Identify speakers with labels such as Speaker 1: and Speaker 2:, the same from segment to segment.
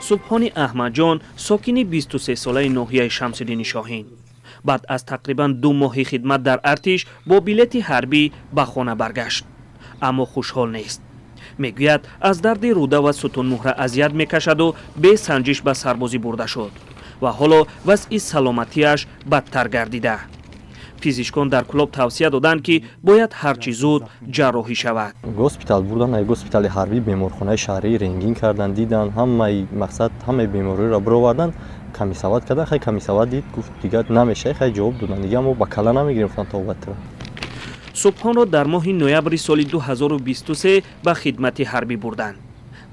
Speaker 1: سبحانی احمدجان ساکن 23 ساله ناحیه شمس‌الدین شاهین بعد از تقریباً 2 ماه خدمت در ارتش با بلیط حربی به خانه برگشت، اما خوشحال نیست. میگوید از درد روده و ستون مهره اذیت میکشد و به سنجش به سربازی برده شد و حالا وضع سلامتیش بدتر گردیده. پزشکان در کلوب توصیه دادند که باید هرچی زود جراحی شود.
Speaker 2: هسپتال بردن، ای هسپتال حربی بیمارخانه شهری رنگین کردن، دیدن همه مقصد همه بیماری را برآوردن، کمی سواد کردن. خیلی کمی سواد دید، گفت دیگه نمیشه، خیلی جواب دادن دیگه، ما با کلا نمیگرفتن تا وقت.
Speaker 1: سبحان را در ماه نوامبر سال 2023 به خدمت حربی بردند.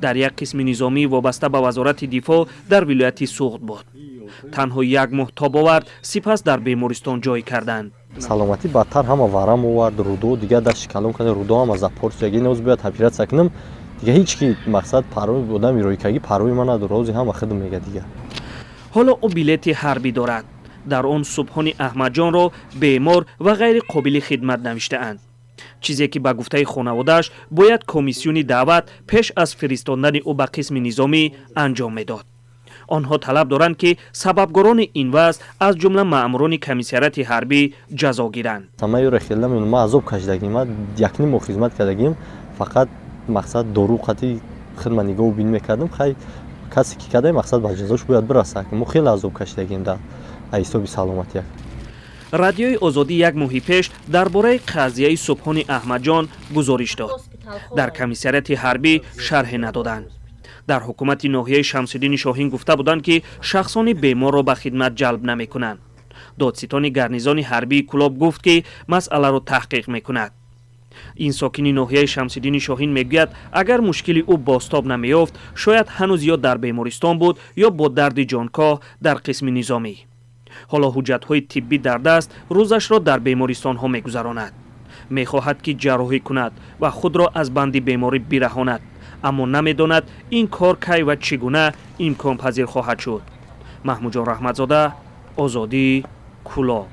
Speaker 1: در یک قسم نظامی وابسته به وزارت دفاع در ولایت سوغد بود. تنها 1 ماه تاب آورد، سپس در بیمارستان جای کردند.
Speaker 2: سلامتی بدتر همه ورم آورد، رودو دیگه دست کلم کرد، رودو هم از اپورت یکی نوز بیاد اپرات سکنم دیگه، هیچ کی مقصد پروی بودم ایرویکگی پروی من نداره، روزی هم خدمت میگه دیگه.
Speaker 1: حالا او بلیط حربی دارد. در آن سبحانی احمدجان را بیمار و غیر قابل خدمت نوشته اند. چیزی که به گفته خانواده‌اش باید کمیسیون دعوت پیش از فرستاندن او به قسم نظامی انجام میداد. آنها طلب دارند که سببگاران این وضع از جمله مأموران کمیسیونت حربی جزا گیرند.
Speaker 2: همه رو خیلی ما عذاب کشیدگیم، ما 1 ماه خدمت کردیم، فقط مقصد دروغتی خدمت نگاه و بین میکردم. خیلی کسی که کرده مقصد به جزاش باید برسه، که ما خیلی عذاب کشیدگیم در حساب سلامتی.
Speaker 1: رادیوی آزادی 1 ماه پیش درباره قضیه سبحانی احمدجان گزارش داد. در کمیسیونت حربی شرح ندادند. در حکومت ناحیه شمس‌الدین شاهین گفته بودند که شخصان بیمار را به خدمت جلب نمی کنند. دادستان گارنیزون حربی کلاب گفت که مسئله را تحقیق می کند. این ساکن ناحیه شمس‌الدین شاهین میگوید اگر مشکلی او بازتاب نمیافت، شاید هنوز یا در بیمارستان بود یا با درد جانکاه در قسم نظامی. حالا حجت‌های طبی در دست روزش را در بیمارستان ها میگذراند. میخواهد که جراحی کند و خود را از بند بیماری برهاند، اما نمیداند این کار کی و چگونه امکان پذیر خواهد شد. محمود جان رحمتزاده، آزادی، کلاب.